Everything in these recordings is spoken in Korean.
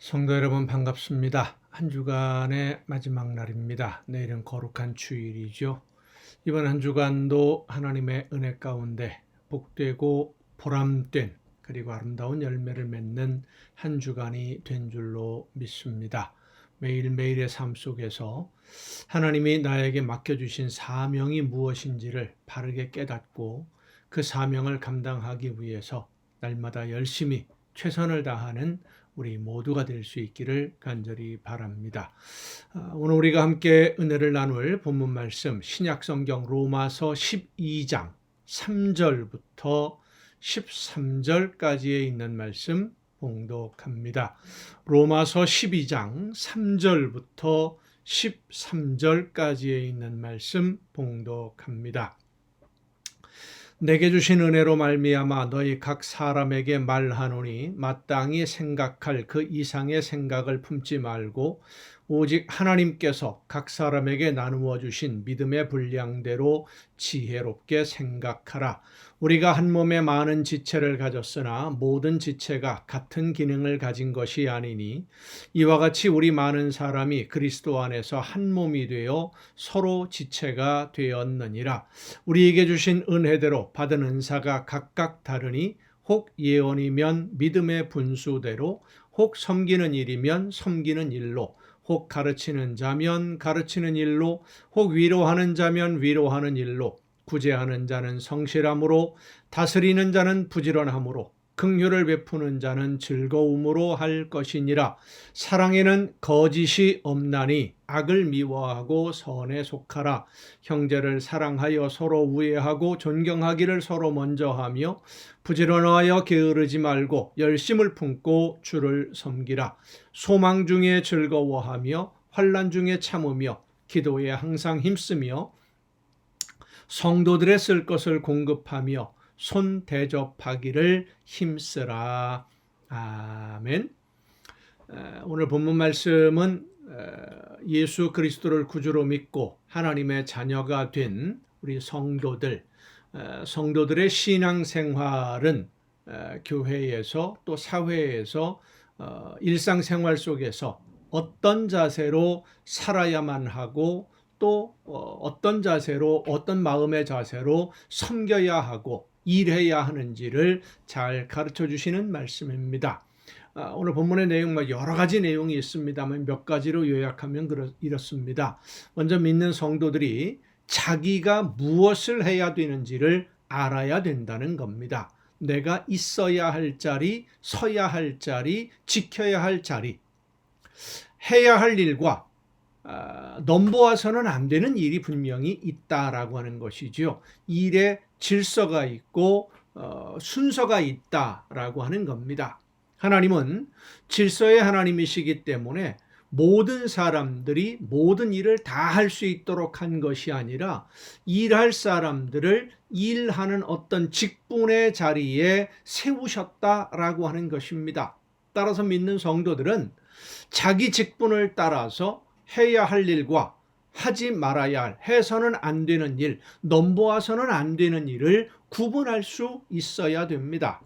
성도 여러분 반갑습니다. 한 주간의 마지막 날입니다. 내일은 거룩한 주일이죠. 이번 한 주간도 하나님의 은혜 가운데 복되고 보람된 그리고 아름다운 열매를 맺는 한 주간이 된 줄로 믿습니다. 매일매일의 삶 속에서 하나님이 나에게 맡겨주신 사명이 무엇인지를 바르게 깨닫고 그 사명을 감당하기 위해서 날마다 열심히 최선을 다하는 우리 모두가 될 수 있기를 간절히 바랍니다. 오늘 우리가 함께 은혜를 나눌 본문 말씀 신약성경 로마서 12장 3절부터 13절까지에 있는 말씀 봉독합니다. 로마서 12장 3절부터 13절까지에 있는 말씀 봉독합니다. 내게 주신 은혜로 말미암아 너희 각 사람에게 말하노니 마땅히 생각할 그 이상의 생각을 품지 말고 오직 하나님께서 각 사람에게 나누어 주신 믿음의 분량대로 지혜롭게 생각하라. 우리가 한 몸에 많은 지체를 가졌으나 모든 지체가 같은 기능을 가진 것이 아니니 이와 같이 우리 많은 사람이 그리스도 안에서 한 몸이 되어 서로 지체가 되었느니라. 우리에게 주신 은혜대로 받은 은사가 각각 다르니 혹 예언이면 믿음의 분수대로, 혹 섬기는 일이면 섬기는 일로, 혹 가르치는 자면 가르치는 일로, 혹 위로하는 자면 위로하는 일로, 구제하는 자는 성실함으로, 다스리는 자는 부지런함으로, 긍휼을 베푸는 자는 즐거움으로 할 것이니라. 사랑에는 거짓이 없나니 악을 미워하고 선에 속하라. 형제를 사랑하여 서로 우애하고 존경하기를 서로 먼저 하며 부지런하여 게으르지 말고 열심을 품고 주를 섬기라. 소망 중에 즐거워하며 환난 중에 참으며 기도에 항상 힘쓰며 성도들의 쓸 것을 공급하며 손 대접하기를 힘쓰라. 아멘. 오늘 본문 말씀은 예수 그리스도를 구주로 믿고 하나님의 자녀가 된 우리 성도들의 신앙생활은 교회에서 또 사회에서 일상생활 속에서 어떤 자세로 살아야만 하고 또 어떤 자세로 어떤 마음의 자세로 섬겨야 하고 일해야 하는지를 잘 가르쳐 주시는 말씀입니다. 오늘 본문의 내용 여러 가지 내용이 있습니다만 몇 가지로 요약하면 이렇습니다. 먼저 믿는 성도들이 자기가 무엇을 해야 되는지를 알아야 된다는 겁니다. 내가 있어야 할 자리, 서야 할 자리, 지켜야 할 자리, 해야 할 일과 넘보아서는 안 되는 일이 분명히 있다라고 하는 것이죠. 일에 질서가 있고 순서가 있다라고 하는 겁니다. 하나님은 질서의 하나님이시기 때문에 모든 사람들이 모든 일을 다 할 수 있도록 한 것이 아니라 일할 사람들을 일하는 어떤 직분의 자리에 세우셨다라고 하는 것입니다. 따라서 믿는 성도들은 자기 직분을 따라서 해야 할 일과 하지 말아야 할, 해서는 안 되는 일, 넘보아서는 안 되는 일을 구분할 수 있어야 됩니다.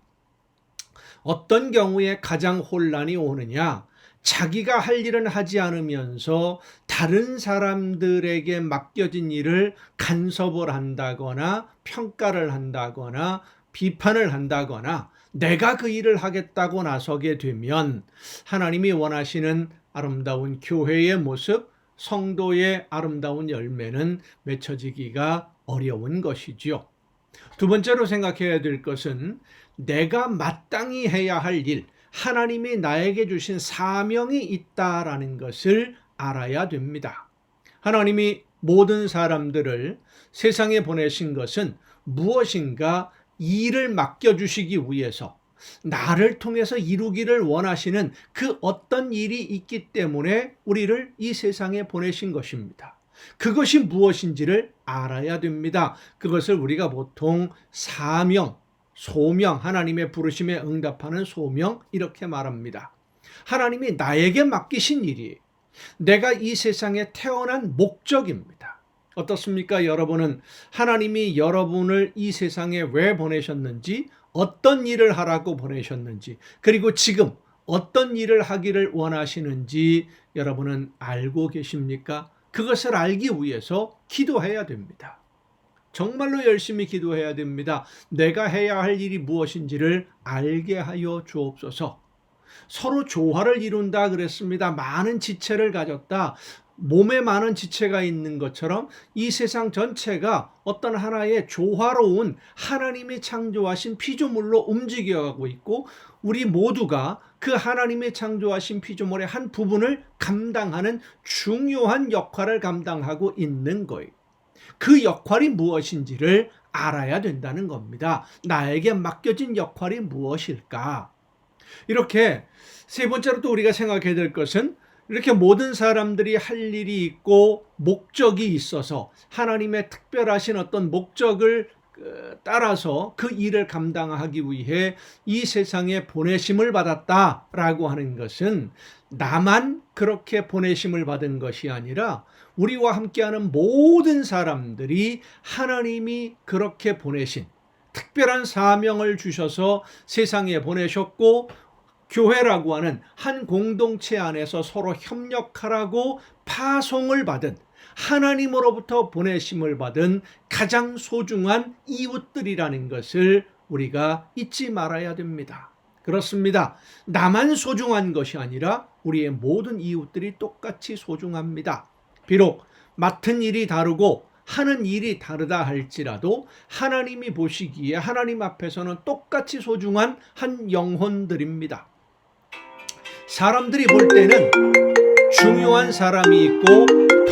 어떤 경우에 가장 혼란이 오느냐? 자기가 할 일은 하지 않으면서 다른 사람들에게 맡겨진 일을 간섭을 한다거나 평가를 한다거나 비판을 한다거나 내가 그 일을 하겠다고 나서게 되면 하나님이 원하시는 아름다운 교회의 모습, 성도의 아름다운 열매는 맺혀지기가 어려운 것이지요. 두 번째로 생각해야 될 것은 내가 마땅히 해야 할 일, 하나님이 나에게 주신 사명이 있다라는 것을 알아야 됩니다. 하나님이 모든 사람들을 세상에 보내신 것은 무엇인가 일을 맡겨주시기 위해서 나를 통해서 이루기를 원하시는 그 어떤 일이 있기 때문에 우리를 이 세상에 보내신 것입니다. 그것이 무엇인지를 알아야 됩니다. 그것을 우리가 보통 사명, 소명, 하나님의 부르심에 응답하는 소명 이렇게 말합니다. 하나님이 나에게 맡기신 일이에요. 내가 이 세상에 태어난 목적입니다. 어떻습니까? 여러분은 하나님이 여러분을 이 세상에 왜 보내셨는지, 어떤 일을 하라고 보내셨는지, 그리고 지금 어떤 일을 하기를 원하시는지 여러분은 알고 계십니까? 그것을 알기 위해서 기도해야 됩니다. 정말로 열심히 기도해야 됩니다. 내가 해야 할 일이 무엇인지를 알게 하여 주옵소서. 서로 조화를 이룬다 그랬습니다. 많은 지체를 가졌다. 몸에 많은 지체가 있는 것처럼 이 세상 전체가 어떤 하나의 조화로운 하나님이 창조하신 피조물로 움직여가고 있고, 우리 모두가 그 하나님이 창조하신 피조물의 한 부분을 감당하는 중요한 역할을 감당하고 있는 거예요. 그 역할이 무엇인지를 알아야 된다는 겁니다. 나에게 맡겨진 역할이 무엇일까? 이렇게 세 번째로 또 우리가 생각해야 될 것은, 이렇게 모든 사람들이 할 일이 있고 목적이 있어서 하나님의 특별하신 어떤 목적을 따라서 그 일을 감당하기 위해 이 세상에 보내심을 받았다라고 하는 것은, 나만 그렇게 보내심을 받은 것이 아니라 우리와 함께하는 모든 사람들이 하나님이 그렇게 보내신 특별한 사명을 주셔서 세상에 보내셨고, 교회라고 하는 한 공동체 안에서 서로 협력하라고 파송을 받은, 하나님으로부터 보내심을 받은 가장 소중한 이웃들이라는 것을 우리가 잊지 말아야 됩니다. 그렇습니다. 나만 소중한 것이 아니라 우리의 모든 이웃들이 똑같이 소중합니다. 비록 맡은 일이 다르고 하는 일이 다르다 할지라도 하나님이 보시기에 하나님 앞에서는 똑같이 소중한 한 영혼들입니다. 사람들이 볼 때는 중요한 사람이 있고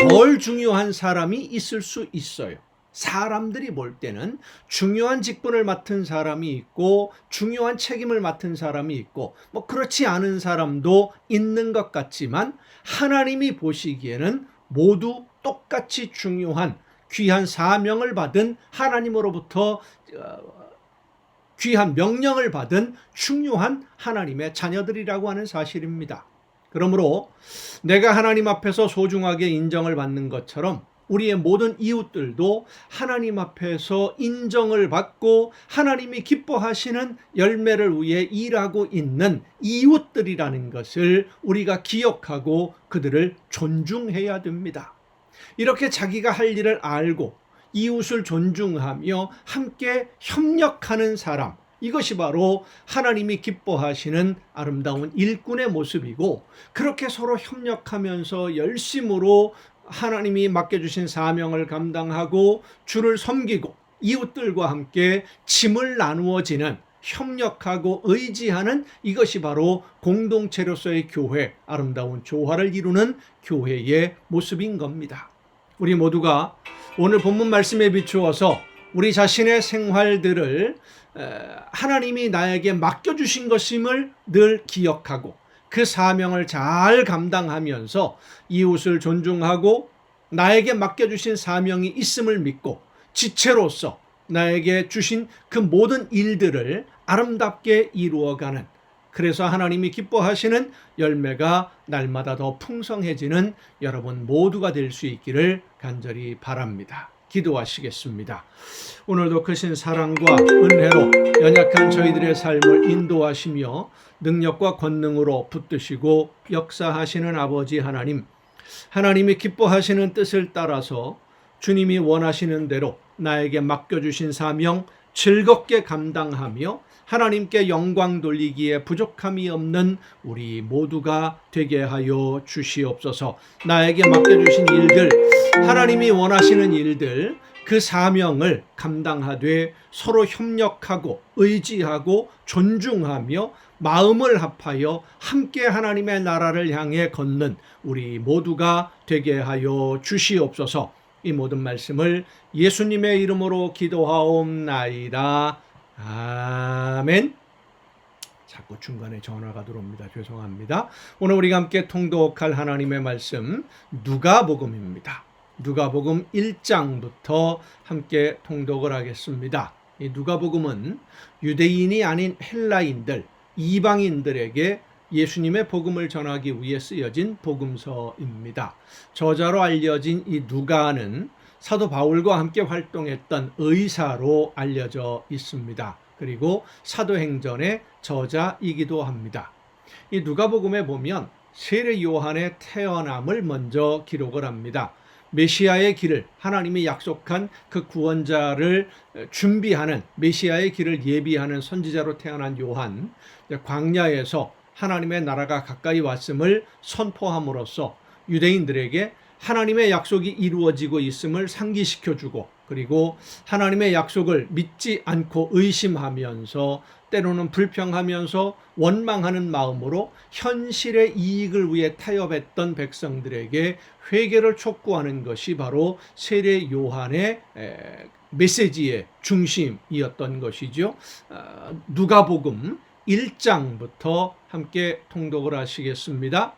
덜 중요한 사람이 있을 수 있어요. 사람들이 볼 때는 중요한 직분을 맡은 사람이 있고 중요한 책임을 맡은 사람이 있고 그렇지 않은 사람도 있는 것 같지만, 하나님이 보시기에는 모두 똑같이 중요한 귀한 사명을 받은, 하나님으로부터 귀한 명령을 받은 중요한 하나님의 자녀들이라고 하는 사실입니다. 그러므로 내가 하나님 앞에서 소중하게 인정을 받는 것처럼 우리의 모든 이웃들도 하나님 앞에서 인정을 받고 하나님이 기뻐하시는 열매를 위해 일하고 있는 이웃들이라는 것을 우리가 기억하고 그들을 존중해야 됩니다. 이렇게 자기가 할 일을 알고 이웃을 존중하며 함께 협력하는 사람, 이것이 바로 하나님이 기뻐하시는 아름다운 일꾼의 모습이고, 그렇게 서로 협력하면서 열심으로 하나님이 맡겨주신 사명을 감당하고 주를 섬기고 이웃들과 함께 짐을 나누어지는, 협력하고 의지하는, 이것이 바로 공동체로서의 교회, 아름다운 조화를 이루는 교회의 모습인 겁니다. 우리 모두가 오늘 본문 말씀에 비추어서 우리 자신의 생활들을 하나님이 나에게 맡겨주신 것임을 늘 기억하고 그 사명을 잘 감당하면서 이웃을 존중하고 나에게 맡겨주신 사명이 있음을 믿고 지체로서 나에게 주신 그 모든 일들을 아름답게 이루어가는, 그래서 하나님이 기뻐하시는 열매가 날마다 더 풍성해지는 여러분 모두가 될 수 있기를 간절히 바랍니다. 기도하시겠습니다. 오늘도 크신 사랑과 은혜로 연약한 저희들의 삶을 인도하시며 능력과 권능으로 붙드시고 역사하시는 아버지 하나님, 하나님이 기뻐하시는 뜻을 따라서 주님이 원하시는 대로 나에게 맡겨주신 사명 즐겁게 감당하며 하나님께 영광 돌리기에 부족함이 없는 우리 모두가 되게 하여 주시옵소서. 나에게 맡겨주신 일들, 하나님이 원하시는 일들, 그 사명을 감당하되 서로 협력하고 의지하고 존중하며 마음을 합하여 함께 하나님의 나라를 향해 걷는 우리 모두가 되게 하여 주시옵소서. 이 모든 말씀을 예수님의 이름으로 기도하옵나이다. 아멘. 자꾸 중간에 전화가 들어옵니다. 죄송합니다. 오늘 우리가 함께 통독할 하나님의 말씀 누가복음입니다. 누가복음 1장부터 함께 통독을 하겠습니다. 이 누가복음은 유대인이 아닌 헬라인들, 이방인들에게 예수님의 복음을 전하기 위해 쓰여진 복음서입니다. 저자로 알려진 이 누가는 사도 바울과 함께 활동했던 의사로 알려져 있습니다. 그리고 사도행전의 저자이기도 합니다. 이 누가복음에 보면 세례 요한의 태어남을 먼저 기록을 합니다. 메시아의 길을, 하나님이 약속한 그 구원자를 준비하는, 메시아의 길을 예비하는 선지자로 태어난 요한, 광야에서 하나님의 나라가 가까이 왔음을 선포함으로써 유대인들에게 하나님의 약속이 이루어지고 있음을 상기시켜주고, 그리고 하나님의 약속을 믿지 않고 의심하면서 때로는 불평하면서 원망하는 마음으로 현실의 이익을 위해 타협했던 백성들에게 회개를 촉구하는 것이 바로 세례 요한의 메시지의 중심이었던 것이죠. 누가복음 1장부터 함께 통독을 하시겠습니다.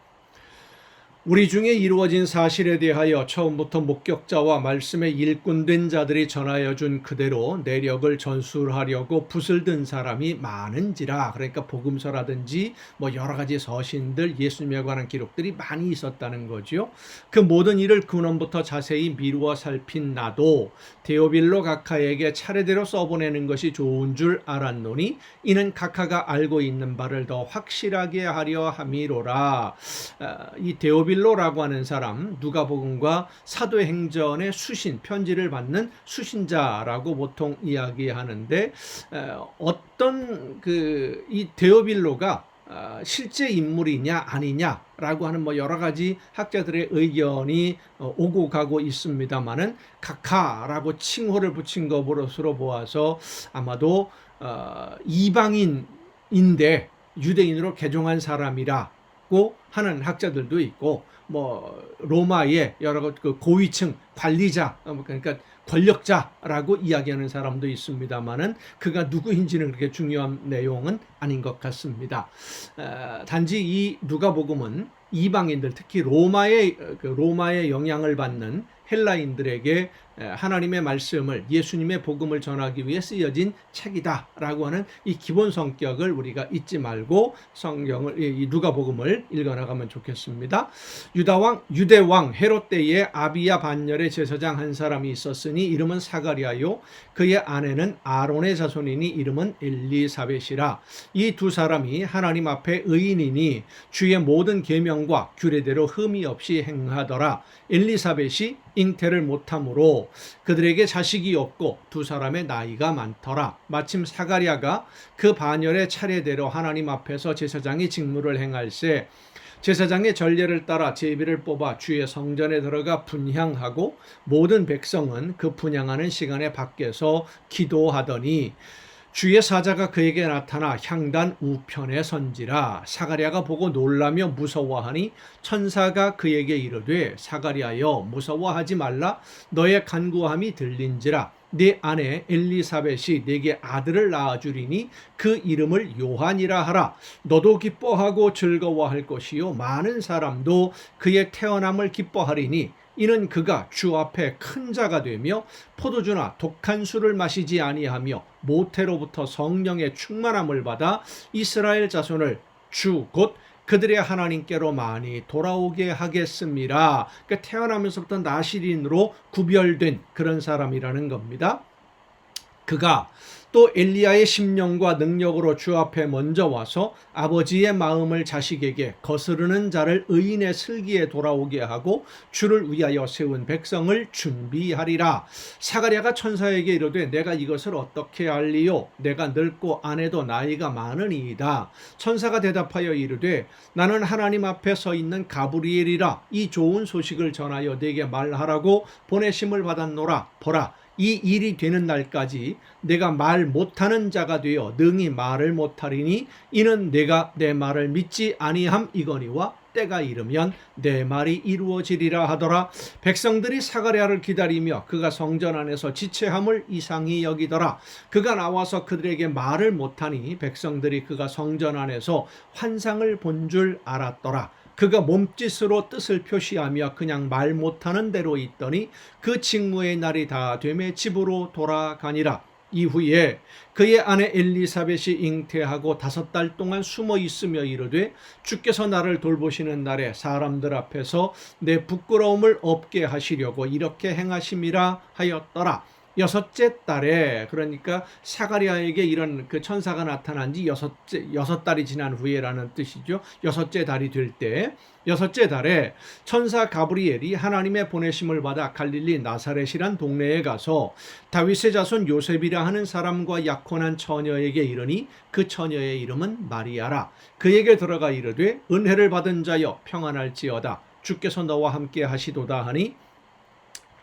우리 중에 이루어진 사실에 대하여 처음부터 목격자와 말씀의 일꾼된 자들이 전하여 준 그대로 내력을 전술하려고 붓을 든 사람이 많은지라. 그러니까 복음서라든지 뭐 여러 가지 서신들, 예수님에 관한 기록들이 많이 있었다는 거죠. 그 모든 일을 근원부터 자세히 미루어 살핀 나도 데오빌로 각하에게 차례대로 써보내는 것이 좋은 줄 알았노니 이는 각하가 알고 있는 바를 더 확실하게 하려 함이로라. 이 데오빌로라고 하는 사람, 누가복음과 사도행전의 수신, 편지를 받는 수신자라고 보통 이야기하는데, 어떤 이 데오빌로가 실제 인물이냐 아니냐라고 하는 뭐 여러 가지 학자들의 의견이 오고 가고 있습니다만은 각하라고 칭호를 붙인 것으로 보아서 아마도 이방인인데 유대인으로 개종한 사람이라고 하는 학자들도 있고, 뭐 로마의 여러 그 고위층 관리자, 그러니까 권력자라고 이야기하는 사람도 있습니다만은 그가 누구인지는 그렇게 중요한 내용은 아닌 것 같습니다. 단지 이 누가복음은 이방인들, 특히 로마의 영향을 받는 헬라인들에게 하나님의 말씀을, 예수님의 복음을 전하기 위해 쓰여진 책이다라고 하는 이 기본 성격을 우리가 잊지 말고 성경을, 이 누가복음을 읽어나가면 좋겠습니다. 유대왕 헤롯 때에 아비야 반열의 제사장 한 사람이 있었으니 이름은 사가랴요, 그의 아내는 아론의 자손이니 이름은 엘리사벳이라. 이 두 사람이 하나님 앞에 의인이니 주의 모든 계명과 규례대로 흠이 없이 행하더라. 엘리사벳이 잉태를 못하므로 그들에게 자식이 없고 두 사람의 나이가 많더라. 마침 사가랴가 그 반열의 차례대로 하나님 앞에서 제사장의 직무를 행할세 제사장의 전례를 따라 제비를 뽑아 주의 성전에 들어가 분향하고 모든 백성은 그 분향하는 시간에 밖에서 기도하더니 주의 사자가 그에게 나타나 향단 우편에 선지라. 사가랴가 보고 놀라며 무서워하니 천사가 그에게 이르되 사가랴여 무서워하지 말라. 너의 간구함이 들린지라. 네 아내 엘리사벳이 네게 아들을 낳아주리니 그 이름을 요한이라 하라. 너도 기뻐하고 즐거워할 것이요 많은 사람도 그의 태어남을 기뻐하리니 이는 그가 주 앞에 큰 자가 되며 포도주나 독한 술을 마시지 아니하며 모태로부터 성령의 충만함을 받아 이스라엘 자손을 주 곧 그들의 하나님께로 많이 돌아오게 하겠습니다. 그러니까 태어나면서부터 나실인으로 구별된 그런 사람이라는 겁니다. 그가 또 엘리야의 심령과 능력으로 주 앞에 먼저 와서 아버지의 마음을 자식에게 거스르는 자를 의인의 슬기에 돌아오게 하고 주를 위하여 세운 백성을 준비하리라. 사가랴가 천사에게 이르되 내가 이것을 어떻게 알리요? 내가 늙고 아내도 나이가 많으니이다. 천사가 대답하여 이르되 나는 하나님 앞에 서 있는 가브리엘이라. 이 좋은 소식을 전하여 네게 말하라고 보내심을 받았노라. 보라, 이 일이 되는 날까지 내가 말 못하는 자가 되어 능히 말을 못하리니 이는 내가 내 말을 믿지 아니함이거니와 때가 이르면 내 말이 이루어지리라 하더라. 백성들이 사가랴를 기다리며 그가 성전 안에서 지체함을 이상히 여기더라. 그가 나와서 그들에게 말을 못하니 백성들이 그가 성전 안에서 환상을 본 줄 알았더라. 그가 몸짓으로 뜻을 표시하며 그냥 말 못하는 대로 있더니 그 직무의 날이 다 되매 집으로 돌아가니라. 이후에 그의 아내 엘리사벳이 잉태하고 5달 동안 숨어 있으며 이르되 주께서 나를 돌보시는 날에 사람들 앞에서 내 부끄러움을 없게 하시려고 이렇게 행하심이라 하였더라. 여섯째 달에, 그러니까 사가랴에게 이런 그 천사가 나타난 지 여섯 달이 지난 후에라는 뜻이죠. 여섯째 달이 될 때, 여섯째 달에 천사 가브리엘이 하나님의 보내심을 받아 갈릴리 나사렛이란 동네에 가서 다윗의 자손 요셉이라 하는 사람과 약혼한 처녀에게 이르니 그 처녀의 이름은 마리아라. 그에게 들어가 이르되 은혜를 받은 자여 평안할지어다. 주께서 너와 함께 하시도다 하니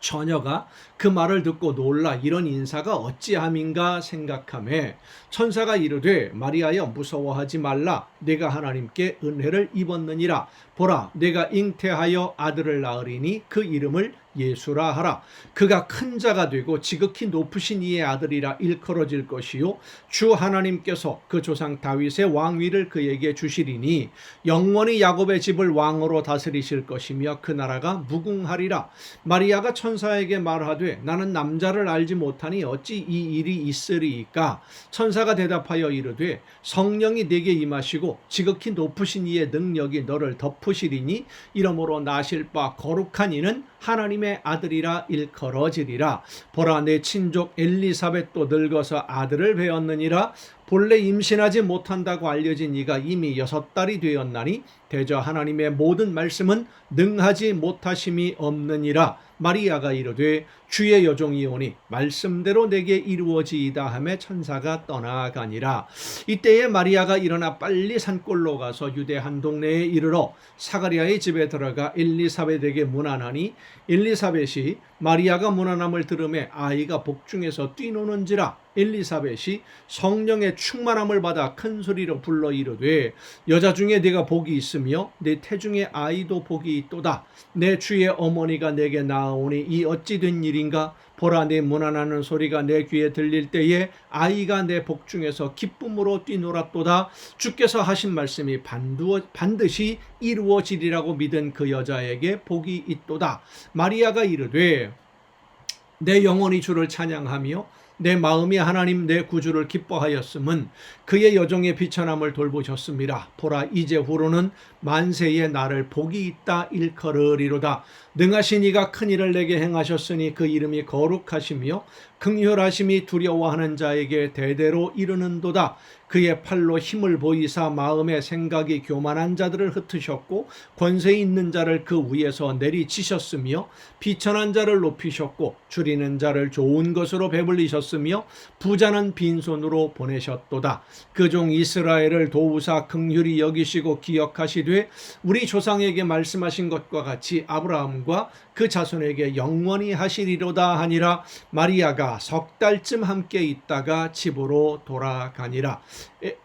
처녀가 그 말을 듣고 놀라 이런 인사가 어찌함인가 생각하매 천사가 이르되 마리아여 무서워하지 말라. 내가 하나님께 은혜를 입었느니라. 보라, 내가 잉태하여 아들을 낳으리니 그 이름을 예수라 하라. 그가 큰 자가 되고 지극히 높으신 이의 아들이라 일컬어질 것이요 주 하나님께서 그 조상 다윗의 왕위를 그에게 주시리니 영원히 야곱의 집을 왕으로 다스리실 것이며 그 나라가 무궁하리라. 마리아가 천사에게 말하되 나는 남자를 알지 못하니 어찌 이 일이 있으리이까. 천사가 대답하여 이르되 성령이 내게 임하시고 지극히 높으신 이의 능력이 너를 덮으시리니 이러므로 나실 바 거룩한 이는 하나님의 아들이라 일컬어지리라. 보라, 내 친족 엘리사벳도 늙어서 아들을 배었느니라. 본래 임신하지 못한다고 알려진 이가 이미 6달이 되었나니 대저 하나님의 모든 말씀은 능하지 못하심이 없느니라. 마리아가 이르되 주의 여종이 오니 말씀대로 내게 이루어지이다 하며 천사가 떠나가니라. 이때에 마리아가 일어나 빨리 산골로 가서 유대 한 동네에 이르러 사가랴의 집에 들어가 엘리사벳에게 문안하니 엘리사벳이 마리아가 문안함을 들으매 아이가 복중에서 뛰노는지라. 엘리사벳이 성령의 충만함을 받아 큰 소리로 불러 이르되 여자 중에 네가 복이 있으며 내 태중에 아이도 복이 있도다. 내 주의 어머니가 내게 나아오니 이 어찌 된 일인가. 보라, 내 문안하는 소리가 내 귀에 들릴 때에 아이가 내 복중에서 기쁨으로 뛰놀았도다. 주께서 하신 말씀이 반드시 이루어지리라고 믿은 그 여자에게 복이 있도다. 마리아가 이르되 내 영혼이 주를 찬양하며 내 마음이 하나님 내 구주를 기뻐하였음은 그의 여종의 비천함을 돌보셨습니다. 보라, 이제 후로는 만세에 나를 복이 있다 일컬으리로다. 능하신 이가 큰 일을 내게 행하셨으니 그 이름이 거룩하시며 긍휼하심이 두려워하는 자에게 대대로 이르는도다. 그의 팔로 힘을 보이사 마음의 생각이 교만한 자들을 흩으셨고 권세 있는 자를 그 위에서 내리치셨으며 비천한 자를 높이셨고 줄이는 자를 좋은 것으로 배불리셨으며 부자는 빈손으로 보내셨도다. 그 종 이스라엘을 도우사 긍휼히 여기시고 기억하시되 우리 조상에게 말씀하신 것과 같이 아브라함과 그 자손에게 영원히 하시리로다 하니라. 마리아가 6달쯤 함께 있다가 집으로 돌아가니라.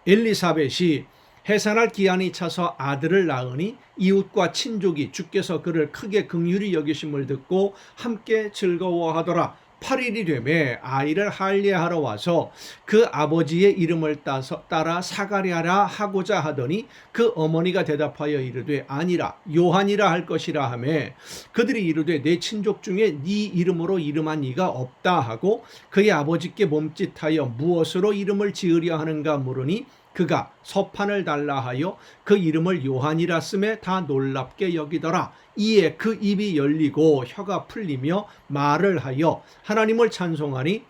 엘리사벳이 해산할 기한이 차서 아들을 낳으니 이웃과 친족이 주께서 그를 크게 긍휼히 여기심을 듣고 함께 즐거워하더라. 8일이 되매 아이를 할례하러 와서 그 아버지의 이름을 따라 사가랴라 하고자 하더니 그 어머니가 대답하여 이르되 아니라 요한이라 할 것이라 하매 그들이 이르되 내 친족 중에 네 이름으로 이름한 이가 없다 하고 그의 아버지께 몸짓하여 무엇으로 이름을 지으려 하는가 물으니 그가 서판을 달라 하여 그 이름을 요한이라 쓰매 다 놀랍게 여기더라. 이에 그 입이 열리고 혀가 풀리며 말을 하여 하나님을 찬송하니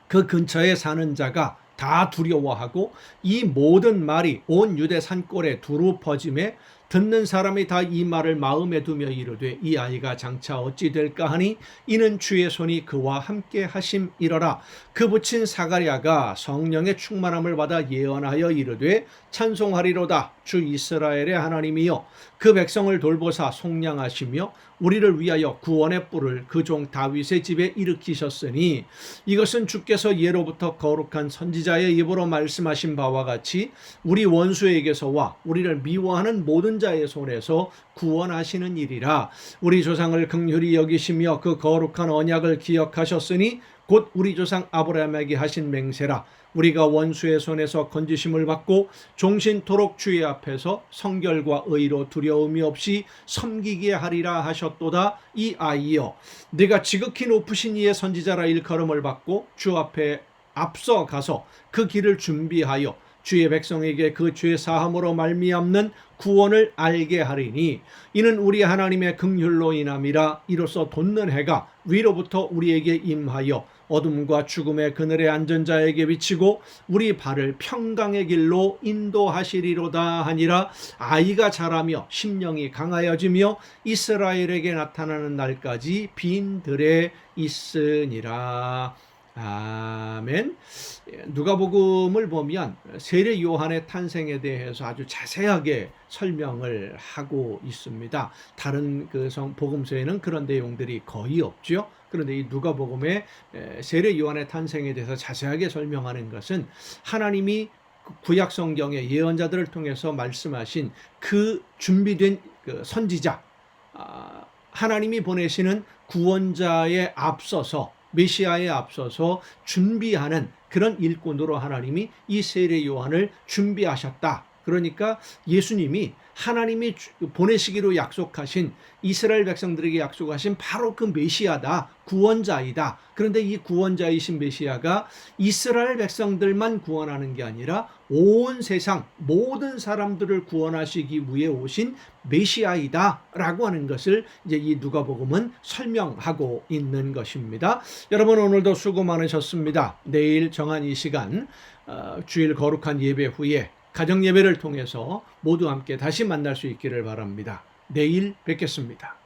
그 근처에 사는 자가 다 두려워하고 이 모든 말이 온 유대 산골에 두루 퍼짐에 듣는 사람이 다 이 말을 마음에 두며 이르되 이 아이가 장차 어찌 될까 하니 이는 주의 손이 그와 함께 하심이러라. 그 붙인 사가랴가 성령의 충만함을 받아 예언하여 이르되 찬송하리로다. 주 이스라엘의 하나님이여 그 백성을 돌보사 속량하시며 우리를 위하여 구원의 뿔을 그 종 다윗의 집에 일으키셨으니 이것은 주께서 예로부터 거룩한 선지자의 입으로 말씀하신 바와 같이 우리 원수에게서와 우리를 미워하는 모든 자의 손에서 구원하시는 일이라. 우리 조상을 긍휼히 여기시며 그 거룩한 언약을 기억하셨으니 곧 우리 조상 아브라함에게 하신 맹세라. 우리가 원수의 손에서 건지심을 받고 종신토록 주의 앞에서 성결과 의로 두려움이 없이 섬기게 하리라 하셨도다. 이 아이여 네가 지극히 높으신 이의 선지자라 일컬음을 받고 주 앞에 앞서 가서 그 길을 준비하여 주의 백성에게 그 죄 사함으로 말미암는 구원을 알게 하리니 이는 우리 하나님의 긍휼로 인함이라. 이로써 돋는 해가 위로부터 우리에게 임하여 어둠과 죽음의 그늘에 앉은 자에게 비치고 우리 발을 평강의 길로 인도하시리로다 하니라. 아이가 자라며 심령이 강하여지며 이스라엘에게 나타나는 날까지 빈 들에 있으니라. 아멘. 누가복음을 보면 세례 요한의 탄생에 대해서 아주 자세하게 설명을 하고 있습니다. 다른 그 복음서에는 그런 내용들이 거의 없죠. 그런데 이 누가복음의 세례 요한의 탄생에 대해서 자세하게 설명하는 것은 하나님이 구약 성경의 예언자들을 통해서 말씀하신 그 준비된 그 선지자, 하나님이 보내시는 구원자에 앞서서, 메시아에 앞서서 준비하는 그런 일꾼으로 하나님이 이 세례 요한을 준비하셨다. 그러니까 예수님이 하나님이 보내시기로 약속하신, 이스라엘 백성들에게 약속하신 바로 그 메시아다, 구원자이다. 그런데 이 구원자이신 메시아가 이스라엘 백성들만 구원하는 게 아니라 온 세상 모든 사람들을 구원하시기 위해 오신 메시아이다 라고 하는 것을 이제 이 누가복음은 설명하고 있는 것입니다. 여러분, 오늘도 수고 많으셨습니다. 내일 정한 이 시간 주일 거룩한 예배 후에 가정 예배를 통해서 모두 함께 다시 만날 수 있기를 바랍니다. 내일 뵙겠습니다.